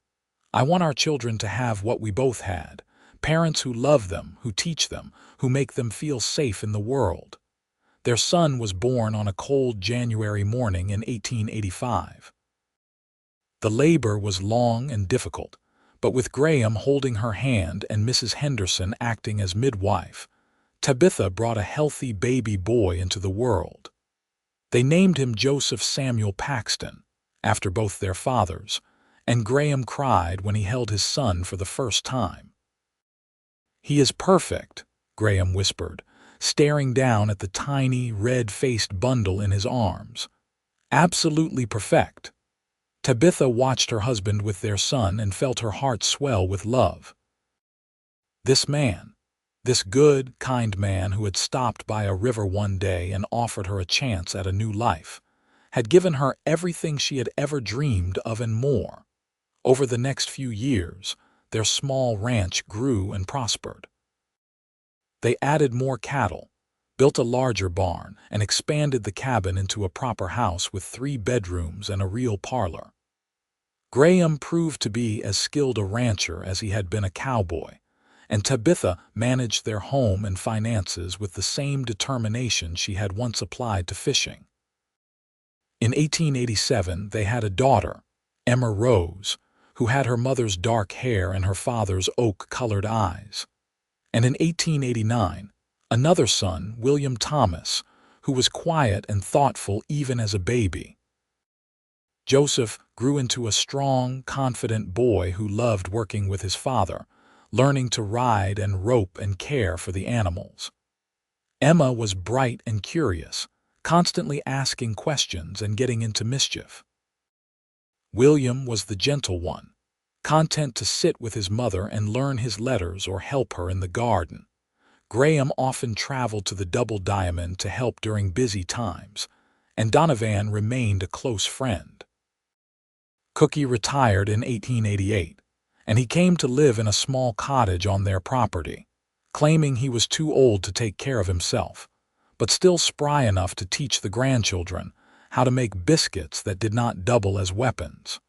"I want our children to have what we both had, parents who love them, who teach them, who make them feel safe in the world." Their son was born on a cold January morning in 1885. The labor was long and difficult, but with Graham holding her hand and Mrs. Henderson acting as midwife, Tabitha brought a healthy baby boy into the world. They named him Joseph Samuel Paxton, after both their fathers, and Graham cried when he held his son for the first time. "He is perfect," Graham whispered, staring down at the tiny, red-faced bundle in his arms. "Absolutely perfect." Tabitha watched her husband with their son and felt her heart swell with love. This man, this good, kind man who had stopped by a river one day and offered her a chance at a new life, had given her everything she had ever dreamed of and more. Over the next few years, their small ranch grew and prospered. They added more cattle, built a larger barn, and expanded the cabin into a proper house with 3 bedrooms and a real parlor. Graham proved to be as skilled a rancher as he had been a cowboy, and Tabitha managed their home and finances with the same determination she had once applied to fishing. In 1887, they had a daughter, Emma Rose, who had her mother's dark hair and her father's oak-colored eyes. And in 1889, another son, William Thomas, who was quiet and thoughtful even as a baby. Joseph grew into a strong, confident boy who loved working with his father, learning to ride and rope and care for the animals. Emma was bright and curious, constantly asking questions and getting into mischief. William was the gentle one, content to sit with his mother and learn his letters or help her in the garden. Graham often traveled to the Double Diamond to help during busy times, and Donovan remained a close friend. Cookie retired in 1888, and he came to live in a small cottage on their property, claiming he was too old to take care of himself, but still spry enough to teach the grandchildren how to make biscuits that did not double as weapons.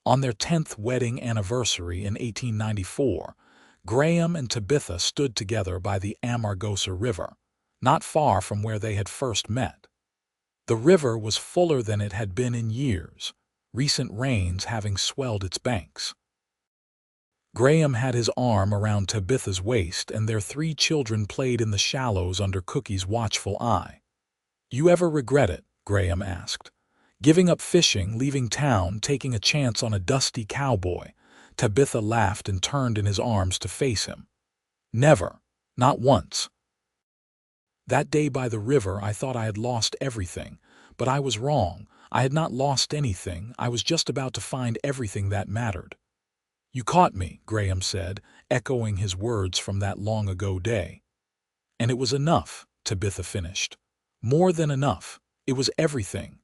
On their 10th wedding anniversary in 1894, Graham and Tabitha stood together by the Amargosa River, not far from where they had first met. The river was fuller than it had been in years, recent rains having swelled its banks. Graham had his arm around Tabitha's waist, and their 3 children played in the shallows under Cookie's watchful eye. "You ever regret it?" Graham asked. "Giving up fishing, leaving town, taking a chance on a dusty cowboy?" Tabitha laughed and turned in his arms to face him. "Never. Not once. That day by the river I thought I had lost everything, but I was wrong. I had not lost anything. I was just about to find everything that mattered." "You caught me," Graham said, echoing his words from that long-ago day. "And it was enough," Tabitha finished. "More than enough. It was everything."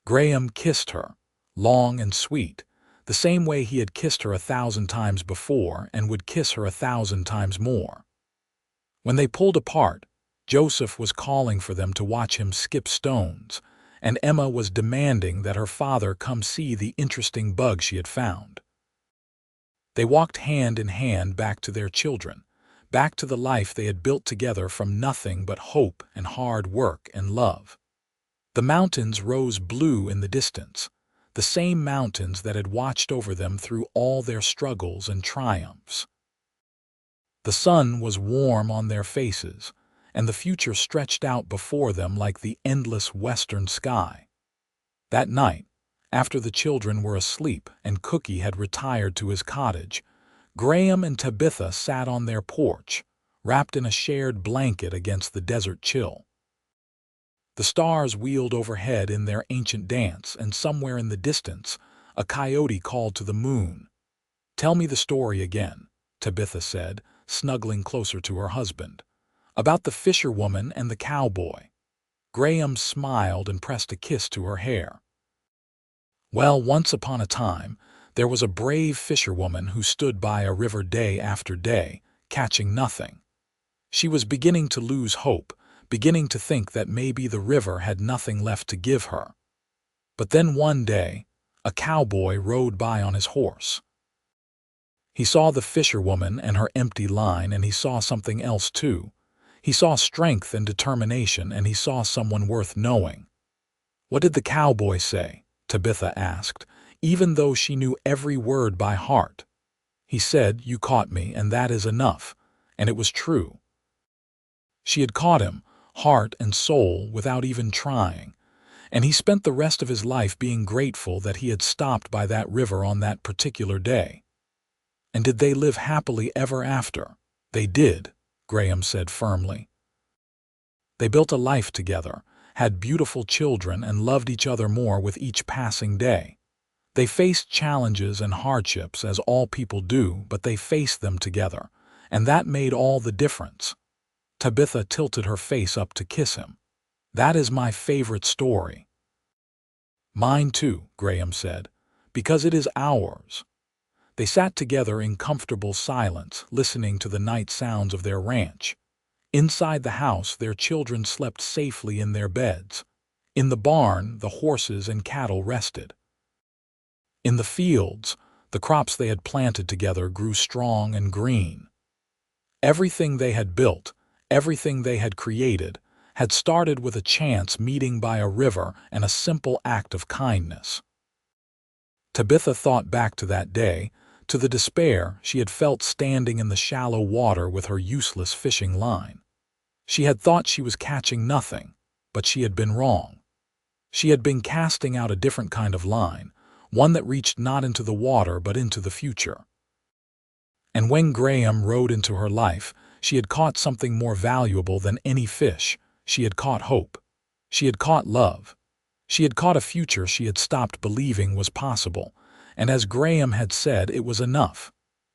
Graham kissed her, long and sweet, the same way he had kissed her 1,000 times before and would kiss her 1,000 times more. When they pulled apart, Joseph was calling for them to watch him skip stones, and Emma was demanding that her father come see the interesting bug she had found. They walked hand in hand back to their children, back to the life they had built together from nothing but hope and hard work and love. The mountains rose blue in the distance, the same mountains that had watched over them through all their struggles and triumphs. The sun was warm on their faces, and the future stretched out before them like the endless western sky. That night, after the children were asleep and Cookie had retired to his cottage, Graham and Tabitha sat on their porch, wrapped in a shared blanket against the desert chill. The stars wheeled overhead in their ancient dance, and somewhere in the distance, a coyote called to the moon. "Tell me the story again," Tabitha said, snuggling closer to her husband. "About the fisherwoman and the cowboy." Graham smiled and pressed a kiss to her hair. "Well, once upon a time, there was a brave fisherwoman who stood by a river day after day, catching nothing. She was beginning to lose hope, beginning to think that maybe the river had nothing left to give her. But then one day, a cowboy rode by on his horse. He saw the fisherwoman and her empty line, and he saw something else too. He saw strength and determination, and he saw someone worth knowing." "What did the cowboy say?" Tabitha asked, even though she knew every word by heart. He said, "You caught me, and that is enough." And it was true. She had caught him, heart and soul, without even trying, and he spent the rest of his life being grateful that he had stopped by that river on that particular day. And did they live happily ever after? They did, Graham said firmly. They built a life together, had beautiful children, and loved each other more with each passing day. They faced challenges and hardships as all people do, but they faced them together, and that made all the difference. Tabitha tilted her face up to kiss him. "That is my favorite story." "Mine too," Graham said, "because it is ours." They sat together in comfortable silence, listening to the night sounds of their ranch. Inside the house, their children slept safely in their beds. In the barn, the horses and cattle rested. In the fields, the crops they had planted together grew strong and green. Everything they had built, everything they had created, had started with a chance meeting by a river and a simple act of kindness. Tabitha thought back to that day, to the despair she had felt standing in the shallow water with her useless fishing line. She had thought she was catching nothing, but she had been wrong. She had been casting out a different kind of line, one that reached not into the water but into the future. And when Graham rode into her life, she had caught something more valuable than any fish. She had caught hope. She had caught love. She had caught a future she had stopped believing was possible. And as Graham had said, it was enough.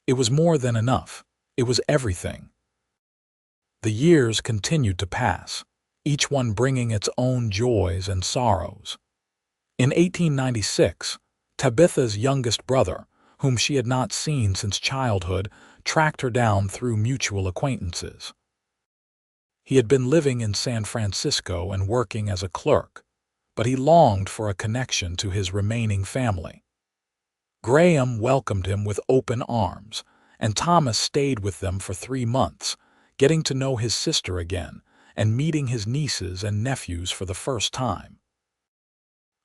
It was more than enough. It was everything. The years continued to pass, each one bringing its own joys and sorrows. In 1896, Tabitha's youngest brother, whom she had not seen since childhood, tracked her down through mutual acquaintances. He had been living in San Francisco and working as a clerk, but he longed for a connection to his remaining family. Graham welcomed him with open arms, and Thomas stayed with them for 3 months, getting to know his sister again and meeting his nieces and nephews for the first time.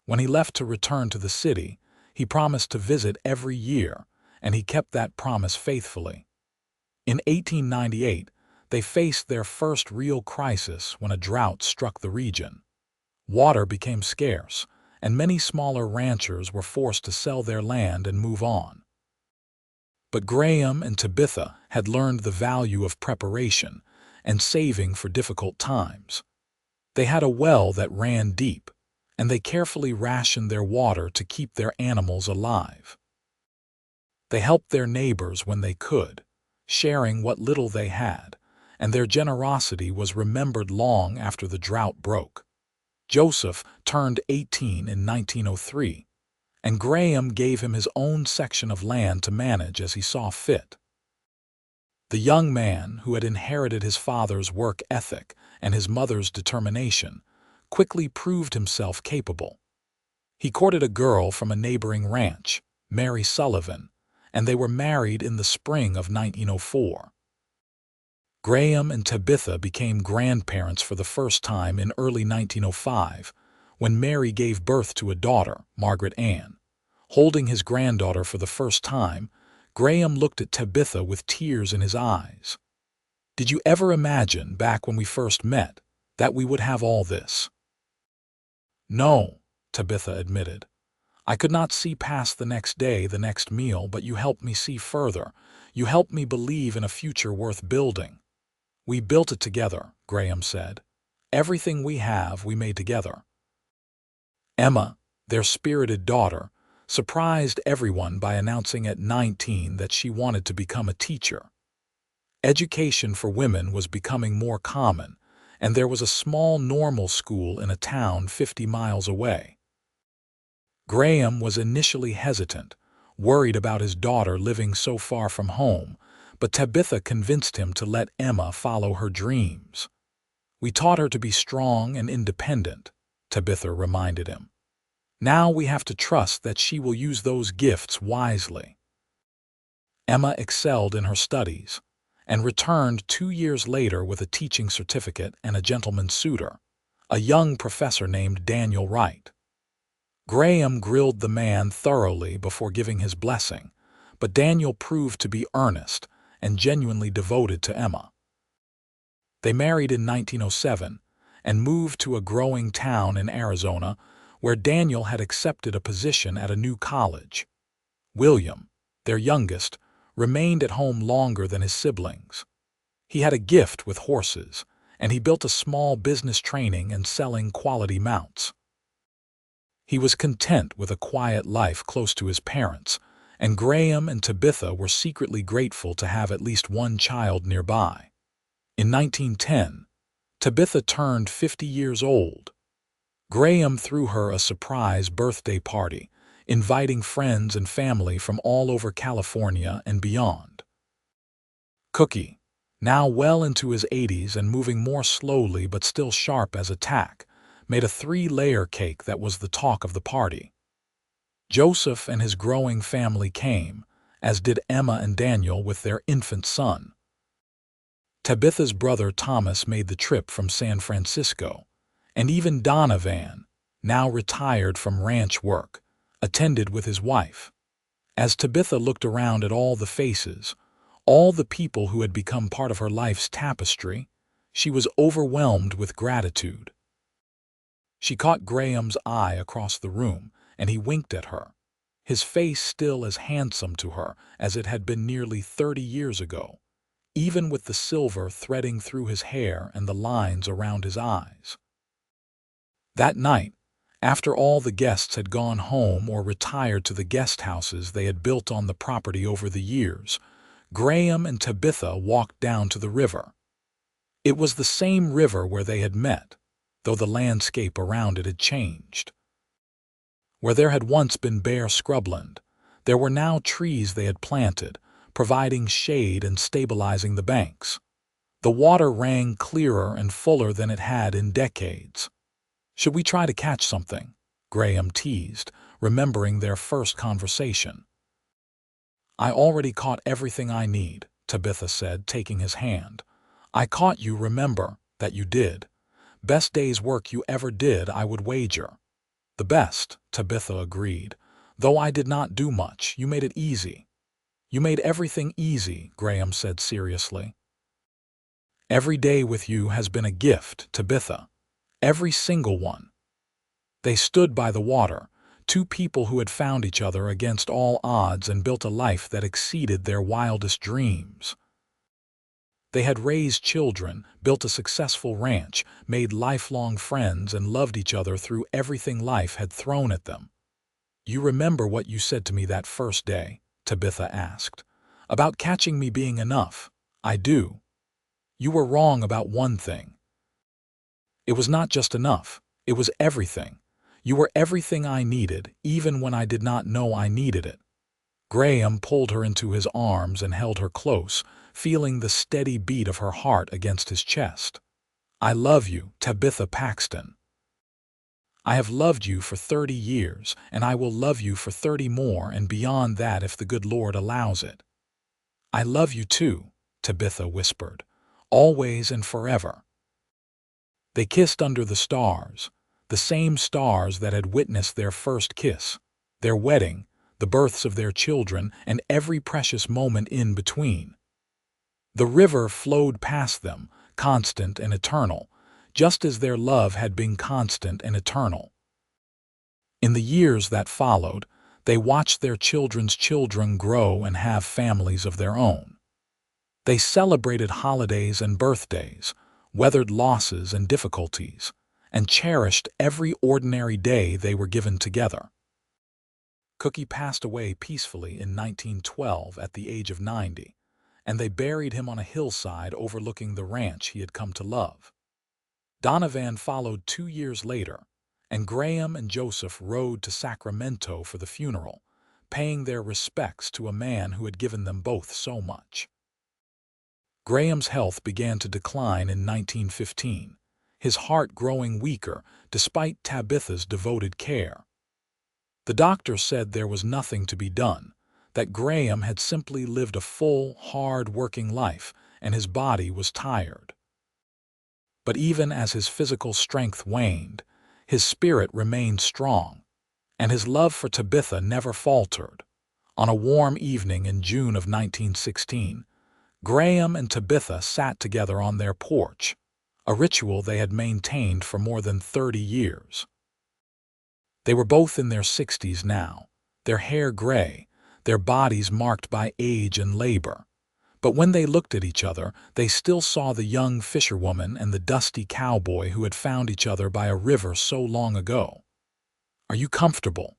When he left to return to the city, he promised to visit every year, and he kept that promise faithfully. In 1898, they faced their first real crisis when a drought struck the region. Water became scarce, and many smaller ranchers were forced to sell their land and move on. But Graham and Tabitha had learned the value of preparation and saving for difficult times. They had a well that ran deep, and they carefully rationed their water to keep their animals alive. They helped their neighbors when they could, sharing what little they had, and their generosity was remembered long after the drought broke. Joseph turned 18 in 1903, and Graham gave him his own section of land to manage as he saw fit. The young man, who had inherited his father's work ethic and his mother's determination, quickly proved himself capable. He courted a girl from a neighboring ranch, Mary Sullivan, and they were married in the spring of 1904. Graham and Tabitha became grandparents for the first time in early 1905, when Mary gave birth to a daughter, Margaret Ann. Holding his granddaughter for the first time, Graham looked at Tabitha with tears in his eyes. "Did you ever imagine, back when we first met, that we would have all this?" "No," Tabitha admitted. "I could not see past the next day, the next meal, but you helped me see further. You helped me believe in a future worth building." "We built it together," Graham said. "Everything we have, we made together." Emma, their spirited daughter, surprised everyone by announcing at 19 that she wanted to become a teacher. Education for women was becoming more common, and there was a small normal school in a town 50 miles away. Graham was initially hesitant, worried about his daughter living so far from home, but Tabitha convinced him to let Emma follow her dreams. "We taught her to be strong and independent," Tabitha reminded him. "Now we have to trust that she will use those gifts wisely." Emma excelled in her studies and returned 2 years later with a teaching certificate and a gentleman's suitor, a young professor named Daniel Wright. Graham grilled the man thoroughly before giving his blessing, but Daniel proved to be earnest and genuinely devoted to Emma. They married in 1907 and moved to a growing town in Arizona where Daniel had accepted a position at a new college. William, their youngest, remained at home longer than his siblings. He had a gift with horses, and he built a small business training and selling quality mounts. He was content with a quiet life close to his parents, and Graham and Tabitha were secretly grateful to have at least one child nearby. In 1910, Tabitha turned 50 years old. Graham threw her a surprise birthday party, inviting friends and family from all over California and beyond. Cookie, now well into his 80s and moving more slowly but still sharp as a tack, made a 3-layer cake that was the talk of the party. Joseph and his growing family came, as did Emma and Daniel with their infant son. Tabitha's brother Thomas made the trip from San Francisco, and even Donovan, now retired from ranch work, attended with his wife. As Tabitha looked around at all the faces, all the people who had become part of her life's tapestry, she was overwhelmed with gratitude. She caught Graham's eye across the room, and he winked at her, his face still as handsome to her as it had been nearly 30 years ago, even with the silver threading through his hair and the lines around his eyes. That night, after all the guests had gone home or retired to the guest houses they had built on the property over the years, Graham and Tabitha walked down to the river. It was the same river where they had met, though the landscape around it had changed. Where there had once been bare scrubland, there were now trees they had planted, providing shade and stabilizing the banks. The water rang clearer and fuller than it had in decades. "Should we try to catch something?" Graham teased, remembering their first conversation. "I already caught everything I need," Tabitha said, taking his hand. "I caught you, remember, that you did. Best day's work you ever did, I would wager." "The best," Tabitha agreed. "Though I did not do much, you made it easy." "You made everything easy," Graham said seriously. "Every day with you has been a gift, Tabitha. Every single one." They stood by the water, two people who had found each other against all odds and built a life that exceeded their wildest dreams. They had raised children, built a successful ranch, made lifelong friends, and loved each other through everything life had thrown at them. "You remember what you said to me that first day?" Tabitha asked. "About catching me being enough." "I do." "You were wrong about one thing. It was not just enough, it was everything. You were everything I needed, even when I did not know I needed it." Graham pulled her into his arms and held her close, feeling the steady beat of her heart against his chest. "I love you, Tabitha Paxton. I have loved you for 30 years, and I will love you for 30 more and beyond that if the good Lord allows it." "I love you too," Tabitha whispered, "always and forever." They kissed under the stars, the same stars that had witnessed their first kiss, their wedding, the births of their children, and every precious moment in between. The river flowed past them, constant and eternal, just as their love had been constant and eternal. In the years that followed, they watched their children's children grow and have families of their own. They celebrated holidays and birthdays, weathered losses and difficulties, and cherished every ordinary day they were given together. Cookie passed away peacefully in 1912 at the age of 90, and they buried him on a hillside overlooking the ranch he had come to love. Donovan followed 2 years later, and Graham and Joseph rode to Sacramento for the funeral, paying their respects to a man who had given them both so much. Graham's health began to decline in 1915, his heart growing weaker despite Tabitha's devoted care. The doctor said there was nothing to be done, that Graham had simply lived a full, hard-working life, and his body was tired. But even as his physical strength waned, his spirit remained strong, and his love for Tabitha never faltered. On a warm evening in June of 1916, Graham and Tabitha sat together on their porch, a ritual they had maintained for more than 30 years. They were both in their 60s now, their hair gray, their bodies marked by age and labor. But when they looked at each other, they still saw the young fisherwoman and the dusty cowboy who had found each other by a river so long ago. "Are you comfortable?"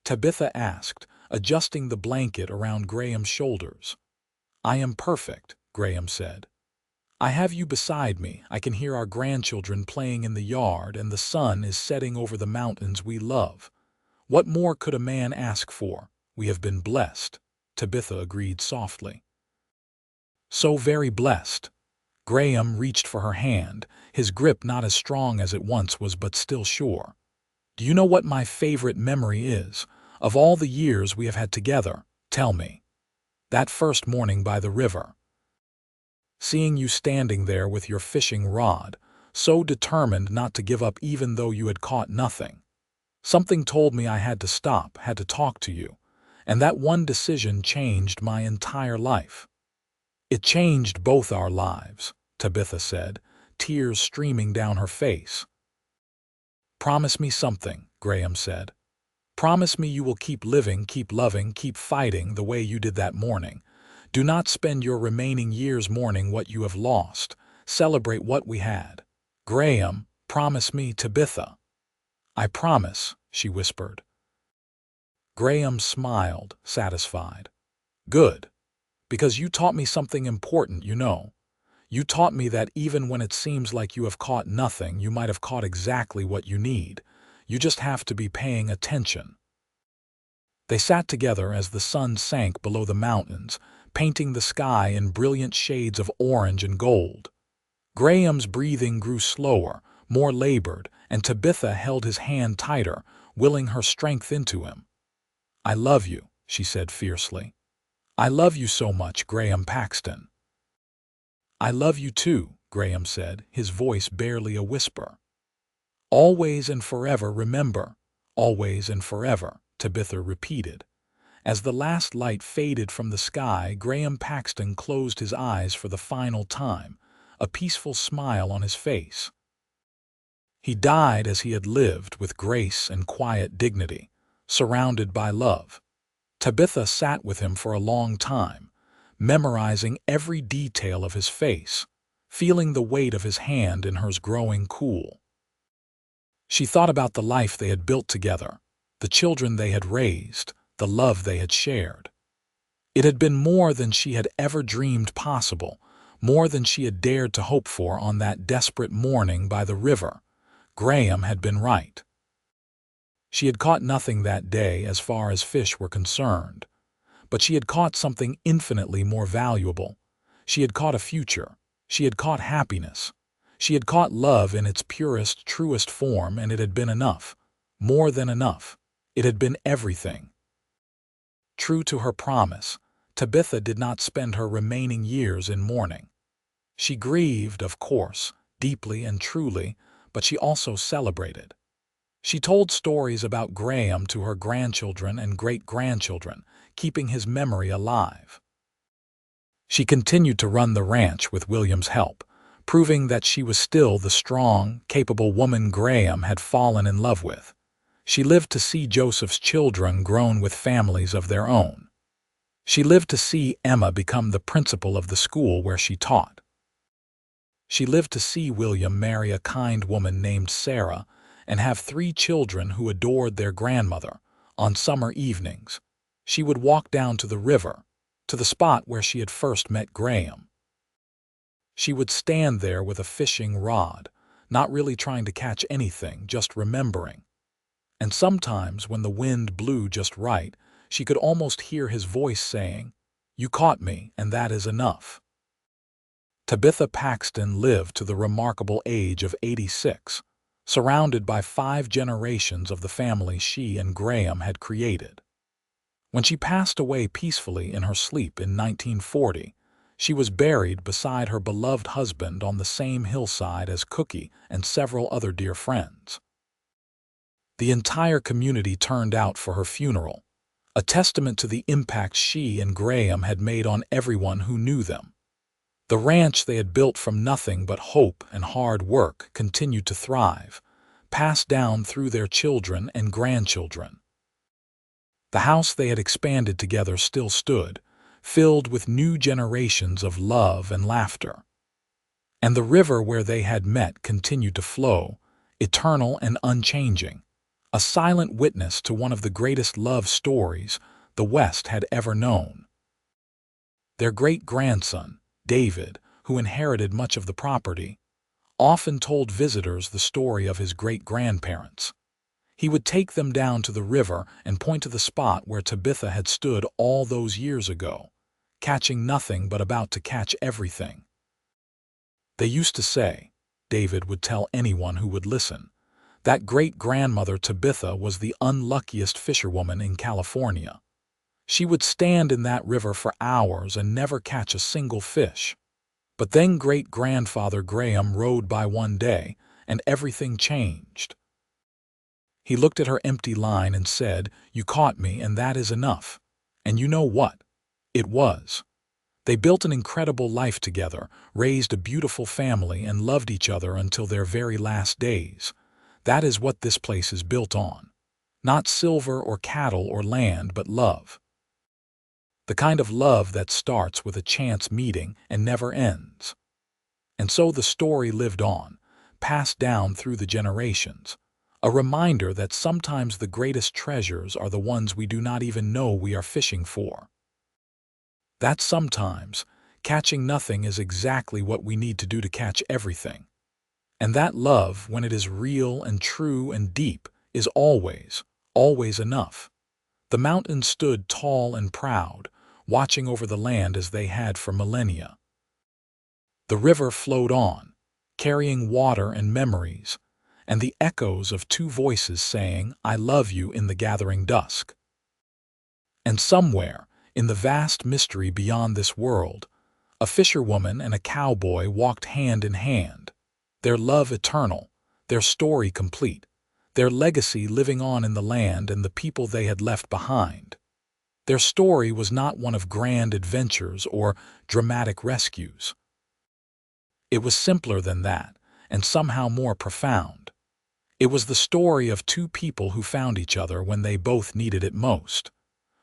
Tabitha asked, adjusting the blanket around Graham's shoulders. "I am perfect," Graham said. "I have you beside me. I can hear our grandchildren playing in the yard, and the sun is setting over the mountains we love. What more could a man ask for? We have been blessed," Tabitha agreed softly. "So very blessed." Graham reached for her hand, his grip not as strong as it once was but still sure. "Do you know what my favorite memory is? Of all the years we have had together, tell me." "That first morning by the river. Seeing you standing there with your fishing rod, so determined not to give up even though you had caught nothing. Something told me I had to stop, had to talk to you, and that one decision changed my entire life." "It changed both our lives," Tabitha said, tears streaming down her face. "Promise me something," Graham said. "Promise me you will keep living, keep loving, keep fighting the way you did that morning. Do not spend your remaining years mourning what you have lost. Celebrate what we had. Graham, promise me, Tabitha." "I promise," she whispered. Graham smiled, satisfied. "Good. Because you taught me something important, you know. You taught me that even when it seems like you have caught nothing, you might have caught exactly what you need. You just have to be paying attention." They sat together as the sun sank below the mountains, painting the sky in brilliant shades of orange and gold. Graham's breathing grew slower, more labored, and Tabitha held his hand tighter, willing her strength into him. "I love you," she said fiercely. "I love you so much, Graham Paxton." "I love you too," Graham said, his voice barely a whisper. "Always and forever, remember. Always and forever," Tabitha repeated. As the last light faded from the sky, Graham Paxton closed his eyes for the final time, a peaceful smile on his face. He died as he had lived, with grace and quiet dignity, surrounded by love. Tabitha sat with him for a long time, memorizing every detail of his face, feeling the weight of his hand in hers growing cool. She thought about the life they had built together, the children they had raised, the love they had shared. It had been more than she had ever dreamed possible, more than she had dared to hope for on that desperate morning by the river. Graham had been right. She had caught nothing that day as far as fish were concerned, but she had caught something infinitely more valuable. She had caught a future. She had caught happiness. She had caught love in its purest, truest form, and it had been enough. More than enough. It had been everything. True to her promise, Tabitha did not spend her remaining years in mourning. She grieved, of course, deeply and truly, but she also celebrated. She told stories about Graham to her grandchildren and great-grandchildren, keeping his memory alive. She continued to run the ranch with William's help, proving that she was still the strong, capable woman Graham had fallen in love with. She lived to see Joseph's children grown with families of their own. She lived to see Emma become the principal of the school where she taught. She lived to see William marry a kind woman named Sarah and have 3 children who adored their grandmother. On summer evenings, she would walk down to the river, to the spot where she had first met Graham. She would stand there with a fishing rod, not really trying to catch anything, just remembering. And sometimes, when the wind blew just right, she could almost hear his voice saying, "You caught me, and that is enough." Tabitha Paxton lived to the remarkable age of 86, surrounded by 5 generations of the family she and Graham had created. When she passed away peacefully in her sleep in 1940, she was buried beside her beloved husband on the same hillside as Cookie and several other dear friends. The entire community turned out for her funeral, a testament to the impact she and Graham had made on everyone who knew them. The ranch they had built from nothing but hope and hard work continued to thrive, passed down through their children and grandchildren. The house they had expanded together still stood, filled with new generations of love and laughter. And the river where they had met continued to flow, eternal and unchanging, a silent witness to one of the greatest love stories the West had ever known. Their great-grandson, David, who inherited much of the property, often told visitors the story of his great-grandparents. He would take them down to the river and point to the spot where Tabitha had stood all those years ago, catching nothing but about to catch everything. They used to say, David would tell anyone who would listen, that great-grandmother Tabitha was the unluckiest fisherwoman in California. She would stand in that river for hours and never catch a single fish. But then great-grandfather Graham rode by one day, and everything changed. He looked at her empty line and said, "You caught me, and that is enough." And you know what? It was. They built an incredible life together, raised a beautiful family, and loved each other until their very last days. That is what this place is built on. Not silver or cattle or land, but love. The kind of love that starts with a chance meeting and never ends. And so the story lived on, passed down through the generations, a reminder that sometimes the greatest treasures are the ones we do not even know we are fishing for. That sometimes catching nothing is exactly what we need to do to catch everything. And that love, when it is real and true and deep, is always, always enough. The mountains stood tall and proud, watching over the land as they had for millennia. The river flowed on, carrying water and memories, and the echoes of two voices saying, "I love you," in the gathering dusk. And somewhere, in the vast mystery beyond this world, a fisherwoman and a cowboy walked hand in hand, their love eternal, their story complete, their legacy living on in the land and the people they had left behind. Their story was not one of grand adventures or dramatic rescues. It was simpler than that, and somehow more profound. It was the story of two people who found each other when they both needed it most,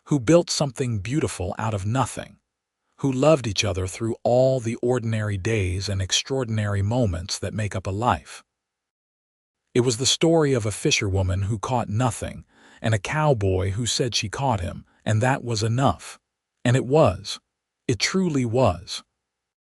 who built something beautiful out of nothing, who loved each other through all the ordinary days and extraordinary moments that make up a life. It was the story of a fisherwoman who caught nothing, and a cowboy who said she caught him, and that was enough. And it was. It truly was.